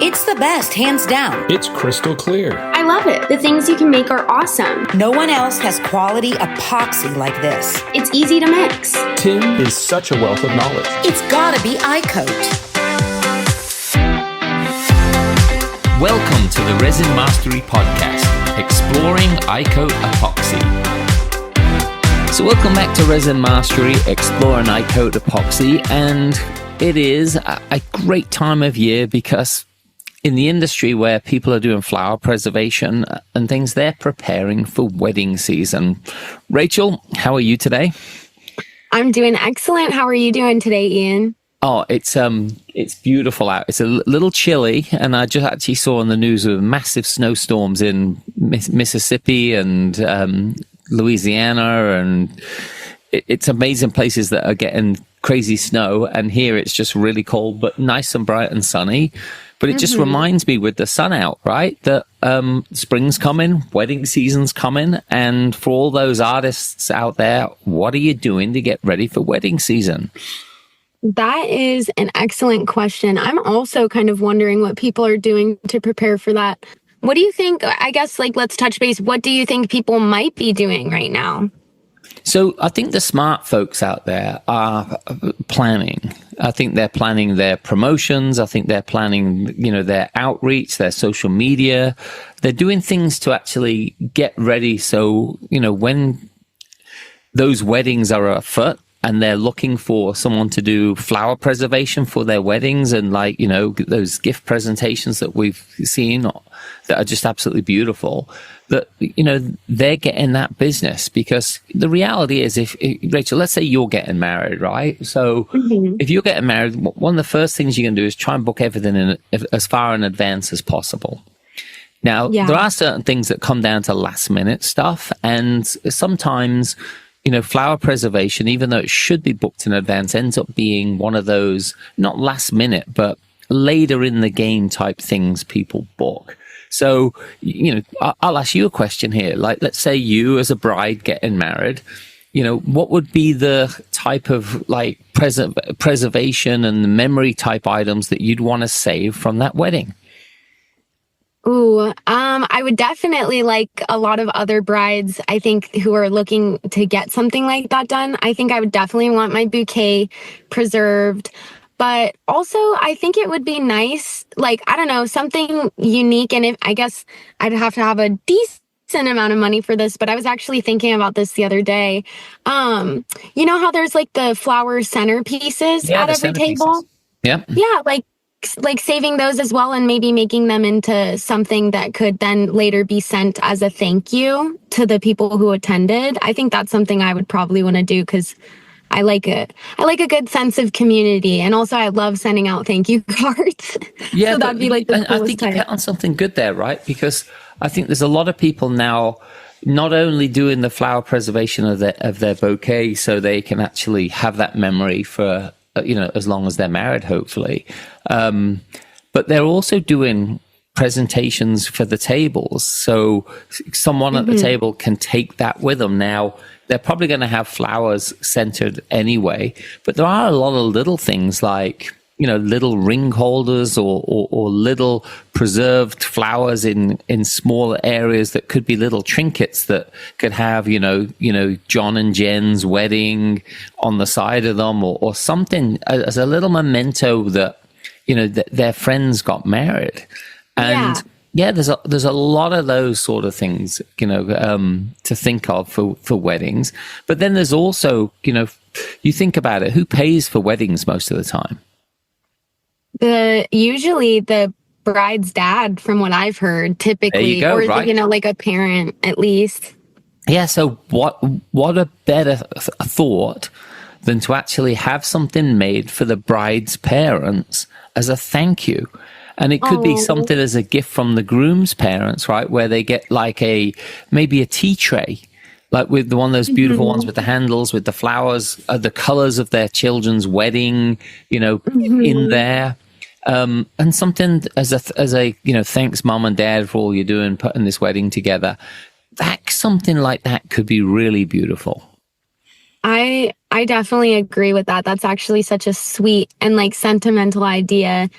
It's the best, hands down. It's crystal clear. I love it. The things you can make are awesome. No one else has quality epoxy like this. It's easy to mix. Tim is such a wealth of knowledge. It's gotta be iCoat. Welcome to the Resin Mastery podcast, exploring iCoat epoxy. So welcome back to Resin Mastery, exploring iCoat epoxy, and it is a great time of year because in the industry where people are doing flower preservation and things, they're preparing for wedding season. Rachel, how are you today? I'm doing excellent. How are you doing today, Ian? Oh, it's beautiful out. It's a little chilly, and I just actually saw on the news of massive snowstorms in Mississippi and Louisiana, and it's amazing places that are getting crazy snow. And here it's just really cold, but nice and bright and sunny. But it just reminds me with the sun out, right, that spring's coming, wedding season's coming. And for all those artists out there, what are you doing to get ready for wedding season? That is an excellent question. I'm also kind of wondering what people are doing to prepare for that. What do you think? I guess, let's touch base. What do you think people might be doing right now? So I think the smart folks out there are planning. I think they're planning their promotions. I think they're planning, their outreach, their social media. They're doing things to actually get ready. So, when those weddings are afoot and they're looking for someone to do flower preservation for their weddings and those gift presentations that we've seen that are just absolutely beautiful, that, they're getting that business. Because the reality is, if Rachel, let's say you're getting married, right? So if you're getting married, one of the first things you can do is try and book everything as far in advance as possible. Now, there are certain things that come down to last minute stuff. And sometimes, flower preservation, even though it should be booked in advance, ends up being one of those, not last minute, but later in the game type things people book. So, I'll ask you a question here. Let's say you as a bride getting married, what would be the type of preservation and memory type items that you'd want to save from that wedding? I would definitely, like a lot of other brides, I think, who are looking to get something like that done, I think I would definitely want my bouquet preserved. But also, I think it would be nice, I don't know, something unique. And I guess I'd have to have a decent amount of money for this, but I was actually thinking about this the other day. You know how there's the flower centerpieces at every table? Yeah. Yeah, like saving those as well and maybe making them into something that could then later be sent as a thank you to the people who attended. I think that's something I would probably want to do because I like it. I like a good sense of community, and also I love sending out thank you cards. Yeah, so that'd be the coolest I think you hit on something good there, right? Because I think there's a lot of people now not only doing the flower preservation of their bouquet so they can actually have that memory for as long as they're married, hopefully. But they're also doing presentations for the tables. So someone at the table can take that with them. Now, they're probably going to have flowers centered anyway, but there are a lot of little things like, little ring holders or little preserved flowers in smaller areas that could be little trinkets that could have, John and Jen's wedding on the side of them or something as a little memento that, their friends got married. And there's a lot of those sort of things, to think of for weddings. But then there's also, you think about it, who pays for weddings most of the time? Usually the bride's dad, from what I've heard, typically, there you go, or right? A parent at least. Yeah. So what a better thought than to actually have something made for the bride's parents as a thank you. And it could be something as a gift from the groom's parents, right? Where they get maybe a tea tray, with one of those beautiful ones with the handles, with the flowers, the colors of their children's wedding, in there. And something as a thanks mom and dad for all you're doing, putting this wedding together. Something like that could be really beautiful. I definitely agree with that. That's actually such a sweet and sentimental idea.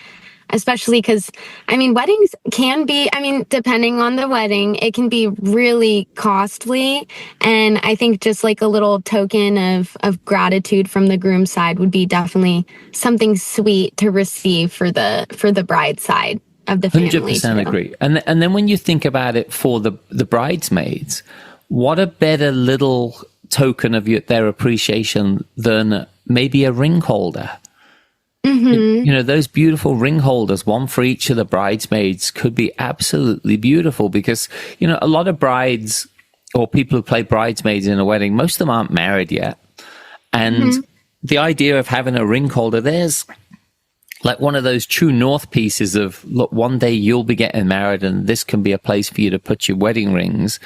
especially because, I mean, weddings can be, I mean, depending on the wedding, it can be really costly. And I think just like a little token of gratitude from the groom's side would be definitely something sweet to receive for the bride's side of the family. 100% agree. And then when you think about it for the bridesmaids, what a better little token of their appreciation than maybe a ring holder. Mm-hmm. You know, those beautiful ring holders, one for each of the bridesmaids, could be absolutely beautiful because, you know, a lot of brides or people who play bridesmaids in a wedding, most of them aren't married yet. And the idea of having a ring holder, there's like one of those true north pieces of, look, one day you'll be getting married and this can be a place for you to put your wedding rings,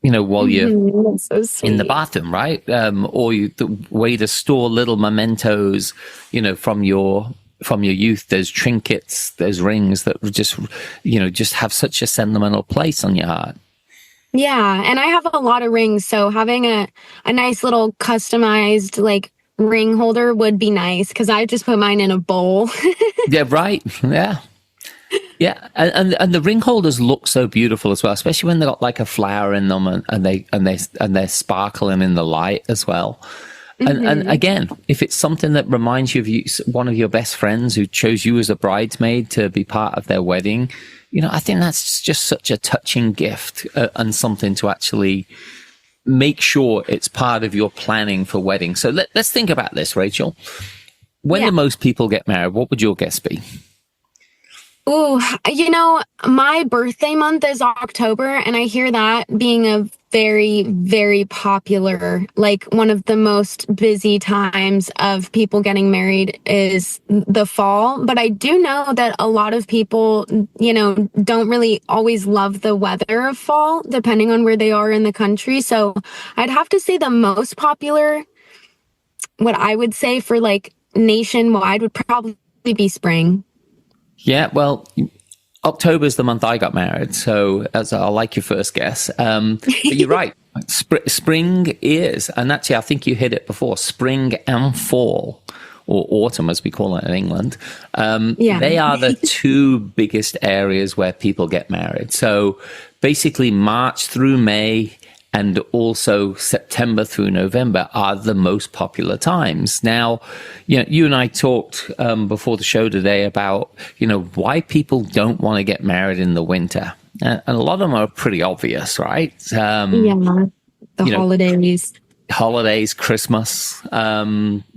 you know, while you're in the bathroom, right? Or the way to store little mementos, you know, from your youth. There's trinkets, there's rings that just, you know, just have such a sentimental place on your heart. Yeah, and I have a lot of rings, so having a nice little customized like ring holder would be nice because I just put mine in a bowl. Yeah, right. Yeah. Yeah, and the ring holders look so beautiful as well, especially when they got like a flower in them and they're sparkling in the light as well. And again, if it's something that reminds you of one of your best friends who chose you as a bridesmaid to be part of their wedding, you know, I think that's just such a touching gift and something to actually make sure it's part of your planning for weddings. So let's think about this, Rachel. When do most people get married? What would your guess be? Ooh, you know, my birthday month is October, and I hear that being a very, very popular, like one of the most busy times of people getting married is the fall. But I do know that a lot of people, you know, don't really always love the weather of fall, depending on where they are in the country. So I'd have to say the most popular, what I would say for like nationwide would probably be spring. Yeah, well, October is the month I got married, so I like your first guess. But you're right. Spring is, and actually I think you hit it before, spring and fall, or autumn as we call it in England. They are the two biggest areas where people get married. So basically March through May and also September through November are the most popular times. Now, you know, you and I talked before the show today about, you know, why people don't want to get married in the winter. And a lot of them are pretty obvious, right? The holidays. Holidays, Christmas,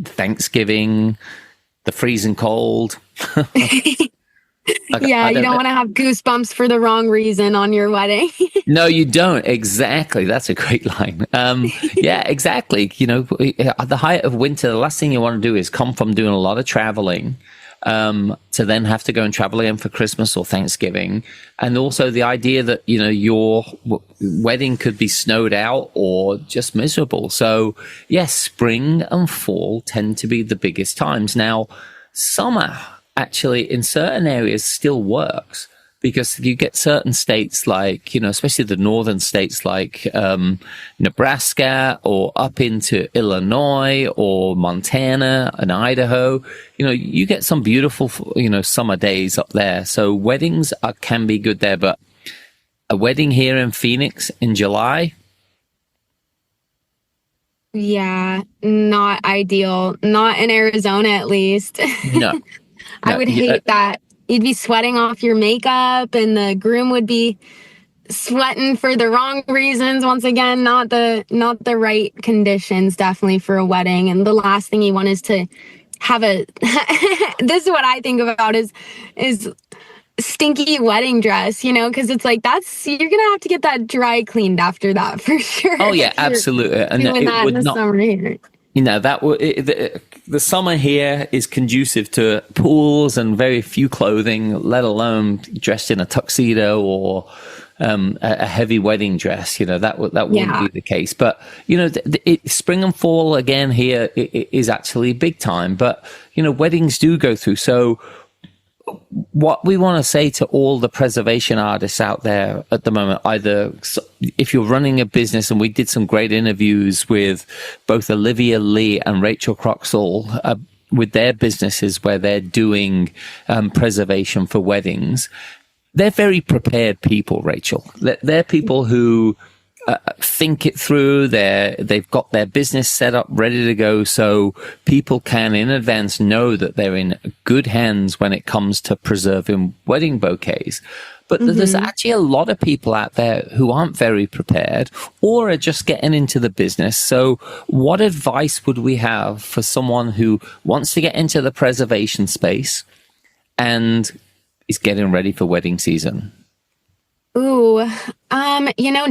Thanksgiving, the freezing cold. You don't want to have goosebumps for the wrong reason on your wedding. No, you don't. Exactly. That's a great line. Yeah, exactly. You know, at the height of winter, the last thing you want to do is come from doing a lot of traveling to then have to go and travel again for Christmas or Thanksgiving. And also the idea that, you know, your wedding could be snowed out or just miserable. So yes, spring and fall tend to be the biggest times. Now, summer actually in certain areas still works because you get certain states like, you know, especially the northern states like Nebraska or up into Illinois or Montana and Idaho, you know, you get some beautiful, you know, summer days up there. So weddings can be good there, but a wedding here in Phoenix in July? Yeah, not ideal. Not in Arizona, at least. No. I would hate that. You'd be sweating off your makeup and the groom would be sweating for the wrong reasons. Once again, not the right conditions, definitely for a wedding. And the last thing you want is to have this is what I think about is stinky wedding dress, you know, because it's like you're gonna have to get that dry cleaned after that for sure. Oh yeah, absolutely. And doing that in the summer here. You know, the summer here is conducive to pools and very few clothing, let alone dressed in a tuxedo or a heavy wedding dress. You know, that wouldn't be the case. But, you know, spring and fall again here is actually big time. But, you know, weddings do go through. So what we want to say to all the preservation artists out there at the moment, either if you're running a business, and we did some great interviews with both Olivia Lee and Rachel Croxall with their businesses where they're doing preservation for weddings, they're very prepared people, Rachel. They're people who think it through. They've got their business set up, ready to go, so people can in advance know that they're in good hands when it comes to preserving wedding bouquets. But there's actually a lot of people out there who aren't very prepared or are just getting into the business. So what advice would we have for someone who wants to get into the preservation space and is getting ready for wedding season? Ooh,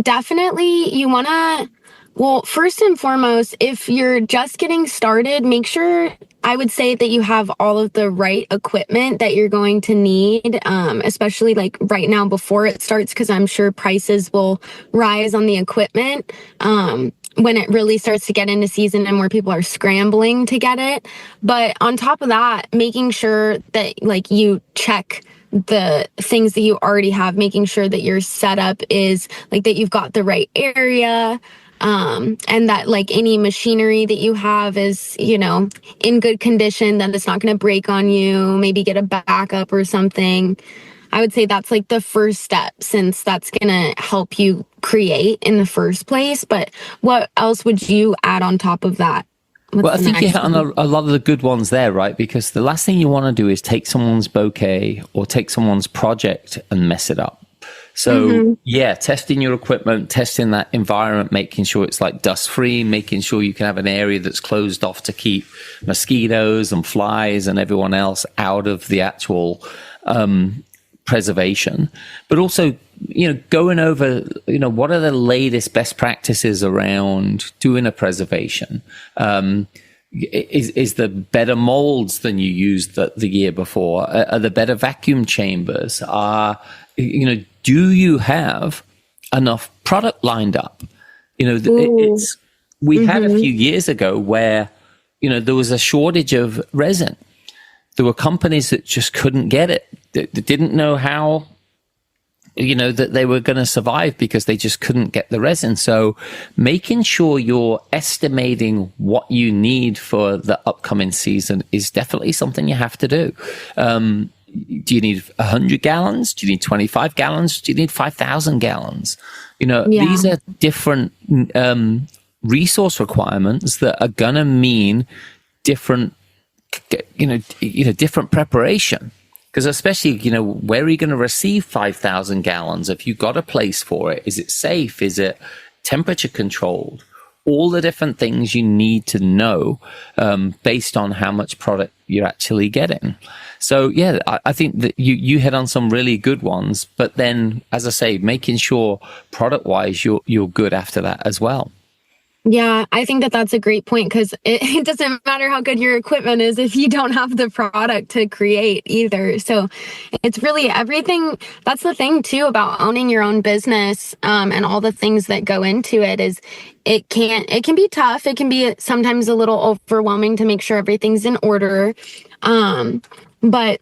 definitely you want to, well, first and foremost, if you're just getting started, make sure, I would say, that you have all of the right equipment that you're going to need, especially like right now before it starts, because I'm sure prices will rise on the equipment when it really starts to get into season and where people are scrambling to get it. But on top of that, making sure that like you check the things that you already have, making sure that your setup is like that you've got the right area, and that like any machinery that you have is, in good condition, that it's not going to break on you, maybe get a backup or something. I would say that's like the first step, since that's going to help you create in the first place. But what else would you add on top of that? Well, I think you hit on a lot of the good ones there, right? Because the last thing you want to do is take someone's bouquet or take someone's project and mess it up. So testing your equipment, testing that environment, making sure it's like dust free, making sure you can have an area that's closed off to keep mosquitoes and flies and everyone else out of the actual preservation. But also, going over, what are the latest best practices around doing a preservation? Is there better molds than you used the year before? Are there better vacuum chambers? Do you have enough product lined up? We had a few years ago where, there was a shortage of resin. There were companies that just couldn't get it, that didn't know how, that they were going to survive because they just couldn't get the resin. So making sure you're estimating what you need for the upcoming season is definitely something you have to do. Do you need 100 gallons? Do you need 25 gallons? Do you need 5,000 gallons? These are different resource requirements that are going to mean different, different preparation. Because especially, where are you going to receive 5,000 gallons? If you got a place for it, is it safe? Is it temperature controlled? All the different things you need to know based on how much product you're actually getting. So, I think that you hit on some really good ones. But then, as I say, making sure product-wise you're good after that as well. Yeah, I think that that's a great point, because it doesn't matter how good your equipment is if you don't have the product to create either. So it's really everything. That's the thing too about owning your own business, and all the things that go into it is it can be tough. It can be sometimes a little overwhelming to make sure everything's in order. But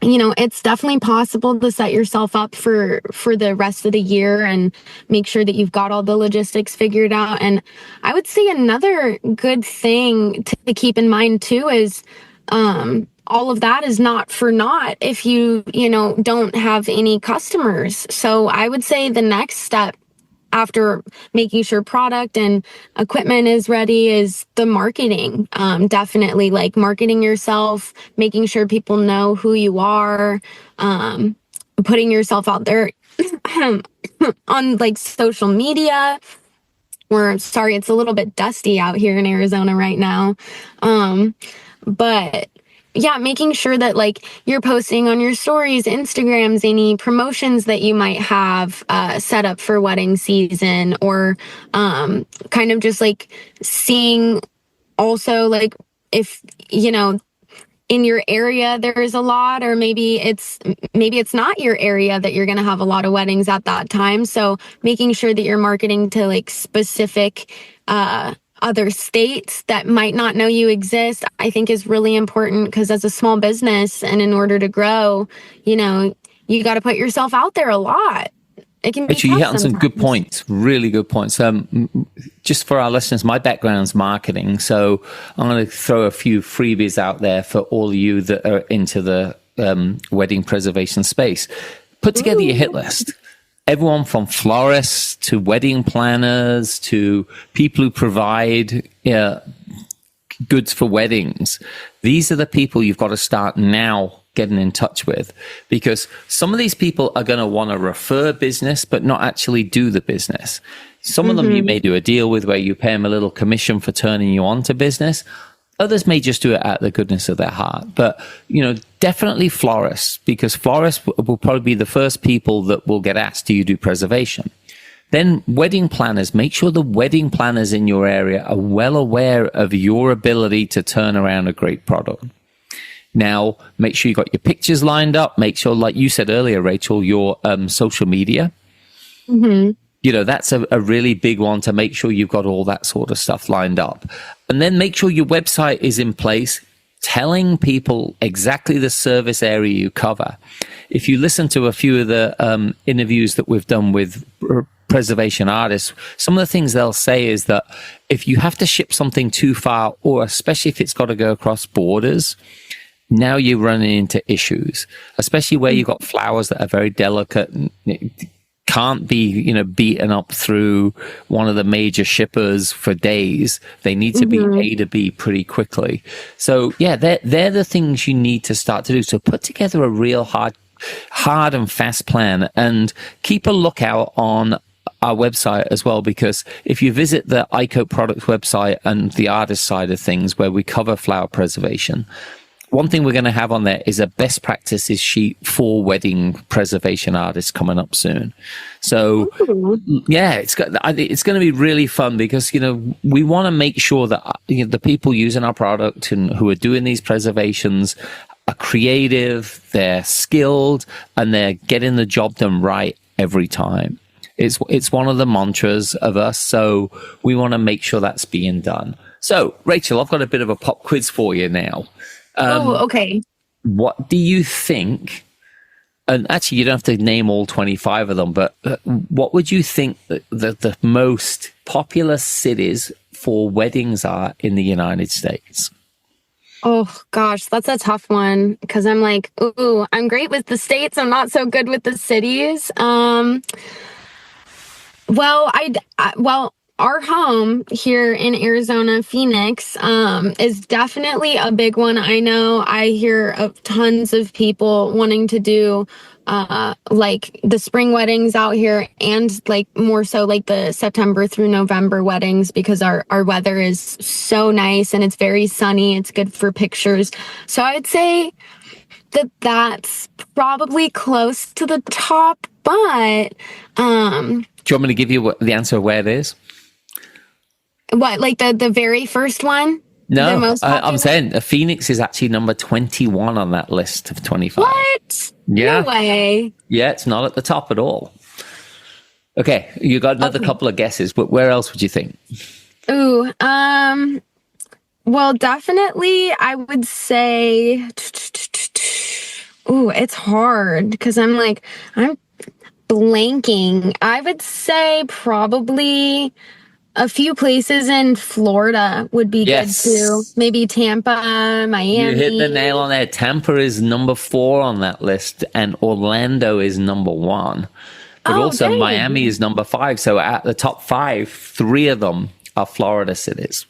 it's definitely possible to set yourself up for the rest of the year and make sure that you've got all the logistics figured out. And I would say another good thing to keep in mind too is, all of that is not for naught if you don't have any customers. So I would say the next step after making sure product and equipment is ready is the marketing. Definitely like marketing yourself, making sure people know who you are, putting yourself out there on like social media. Sorry, it's a little bit dusty out here in Arizona right now. But yeah, making sure that like you're posting on your stories, Instagrams, any promotions that you might have set up for wedding season, or kind of just like seeing also like if, in your area there's a lot, or maybe it's not your area that you're going to have a lot of weddings at that time. So making sure that you're marketing to like specific other states that might not know you exist, I think is really important, because as a small business and in order to grow, you got to put yourself out there a lot. It can be Rachel, you tough hit on some good sometimes. points, really good points. Just for our listeners, my background's marketing, so I'm going to throw a few freebies out there for all of you that are into the wedding preservation space. Put together your hit list. Everyone from florists to wedding planners to people who provide goods for weddings. These are the people you've got to start now getting in touch with, because some of these people are going to want to refer business but not actually do the business. Some of them you may do a deal with where you pay them a little commission for turning you on to business. Others may just do it out of the goodness of their heart. But, definitely florists, because florists will probably be the first people that will get asked, do you do preservation? Then wedding planners, make sure the wedding planners in your area are well aware of your ability to turn around a great product. Now, make sure you got your pictures lined up. Make sure, like you said earlier, Rachel, your social media. That's a really big one, to make sure you've got all that sort of stuff lined up. And then make sure your website is in place, telling people exactly the service area you cover. If you listen to a few of the interviews that we've done with preservation artists, some of the things they'll say is that if you have to ship something too far, or especially if it's got to go across borders, now you're running into issues, especially where you've got flowers that are very delicate and can't be, beaten up through one of the major shippers for days. They need to be A to B pretty quickly. So yeah, they're the things you need to start to do. So put together a real hard and fast plan, and keep a lookout on our website as well, because if you visit the iCoat Products website and the artist side of things, where we cover flower preservation, one thing we're going to have on there is a best practices sheet for wedding preservation artists coming up soon. So yeah, it's going to be really fun, because, we want to make sure that the people using our product and who are doing these preservations are creative, they're skilled, and they're getting the job done right every time. It's one of the mantras of us. So we want to make sure that's being done. So Rachel, I've got a bit of a pop quiz for you now. Okay. What do you think? And actually, you don't have to name all 25 of them, but what would you think the most popular cities for weddings are in the United States? Oh gosh, that's a tough one, because I'm like, ooh, I'm great with the states. I'm not so good with the cities. Well, our home here in Arizona, Phoenix, is definitely a big one. I know I hear of tons of people wanting to do like the spring weddings out here, and like more so like the September through November weddings, because our weather is so nice and it's very sunny. It's good for pictures. So I'd say that's probably close to the top, but do you want me to give you the answer of where it is? What, like the very first one? No, I'm saying Phoenix is actually number 21 on that list of 25. What? Yeah. No way. Yeah, it's not at the top at all. Okay, you got another couple of guesses, but where else would you think? Ooh, well, definitely I would say, ooh, it's hard, because I'm blanking. I would say probably a few places in Florida would be good too. Maybe Tampa, Miami. You hit the nail on there. Tampa is number 4 on that list, and Orlando is number 1. But also dang. Miami is number 5. So at the top 5, 3 of them are Florida cities.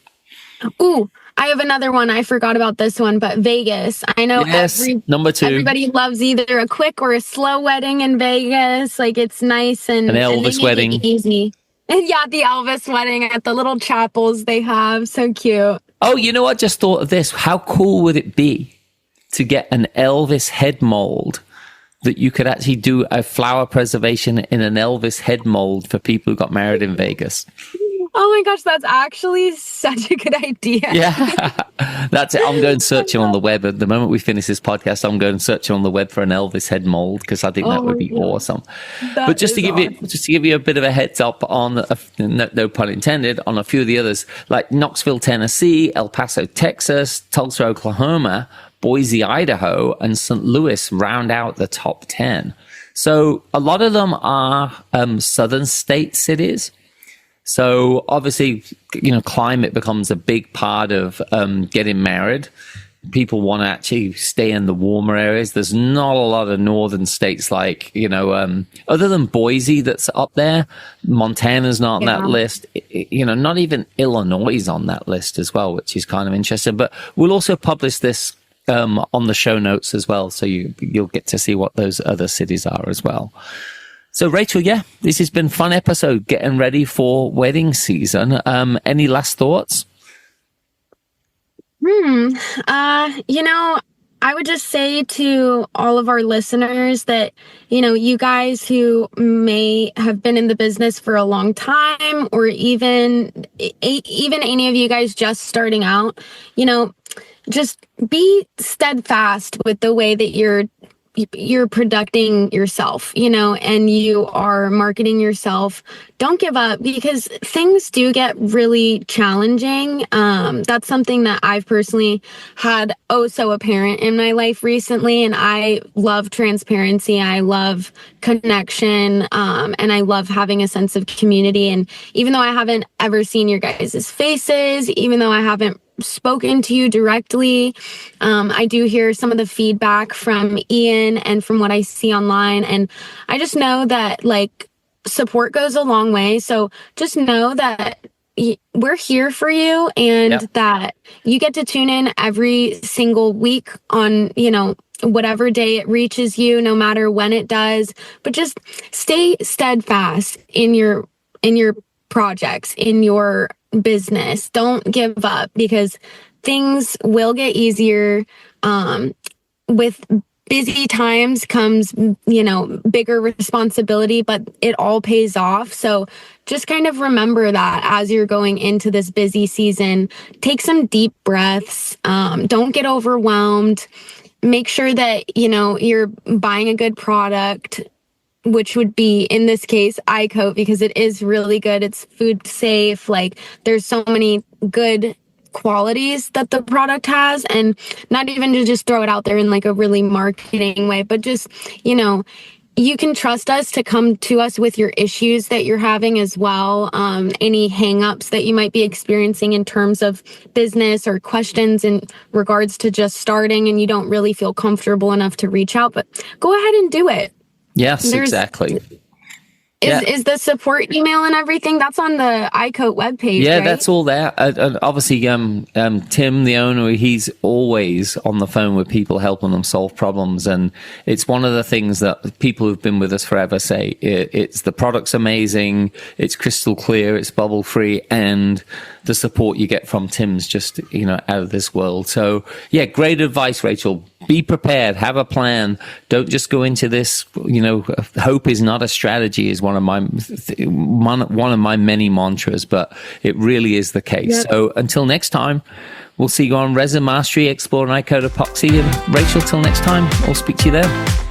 Ooh, I have another one. I forgot about this one, but Vegas. I know number 2. Everybody loves either a quick or a slow wedding in Vegas. Like, it's nice and an Elvis wedding. Easy. Yeah, the Elvis wedding at the little chapels they have. So cute. Oh, you know what? Just thought of this. How cool would it be to get an Elvis head mold, that you could actually do a flower preservation in an Elvis head mold for people who got married in Vegas? Oh my gosh, that's actually such a good idea. Yeah, that's it. I'm going searching on the web. At the moment we finish this podcast, I'm going searching on the web for an Elvis head mold because I think that would be awesome. But just to give you a bit of a heads up on, no pun intended, on a few of the others, like Knoxville, Tennessee, El Paso, Texas, Tulsa, Oklahoma, Boise, Idaho, and St. Louis round out the top 10. So a lot of them are southern state cities. So obviously, climate becomes a big part of getting married. People want to actually stay in the warmer areas. There's not a lot of northern states like, other than Boise that's up there. Montana's not on that list. Not even Illinois is on that list as well, which is kind of interesting. But we'll also publish this on the show notes as well. So you'll get to see what those other cities are as well. So, Rachel, this has been a fun episode getting ready for wedding season. Any last thoughts? I would just say to all of our listeners that, you guys who may have been in the business for a long time, or even any of you guys just starting out, just be steadfast with the way that you're producing yourself, and you are marketing yourself. Don't give up, because things do get really challenging. That's something that I've personally had so apparent in my life recently. And I love transparency. I love connection. And I love having a sense of community. And even though I haven't ever seen your guys' faces, even though I haven't spoken to you directly, I do hear some of the feedback from Ian and from what I see online, and I just know that support goes a long way. So just know that we're here for you, and that you get to tune in every single week on whatever day it reaches you, no matter when it does. But just stay steadfast in your projects, in your business. Don't give up, because things will get easier. With busy times comes, bigger responsibility, but it all pays off. So just kind of remember that as you're going into this busy season. Take some deep breaths. Don't get overwhelmed. Make sure that, you're buying a good product, which would be, in this case, iCoat, because it is really good. It's food safe. There's so many good qualities that the product has, and not even to just throw it out there in a really marketing way, but just, you can trust us to come to us with your issues that you're having as well. Any hangups that you might be experiencing in terms of business, or questions in regards to just starting and you don't really feel comfortable enough to reach out, but go ahead and do it. Yes, exactly. Is the support email and everything, that's on the iCoat webpage, Yeah, right? that's all there. And obviously, Tim, the owner, he's always on the phone with people, helping them solve problems. And it's one of the things that people who've been with us forever say. It's the product's amazing, it's crystal clear, it's bubble free, and the support you get from Tim's just, out of this world. So, great advice, Rachel. Be prepared, have a plan. Don't just go into this, hope is not a strategy is one of my many mantras, but it really is the case. Yep. So until next time, we'll see you on Resin Mastery, exploring iCoat epoxy. And Rachel, till next time, I'll speak to you there.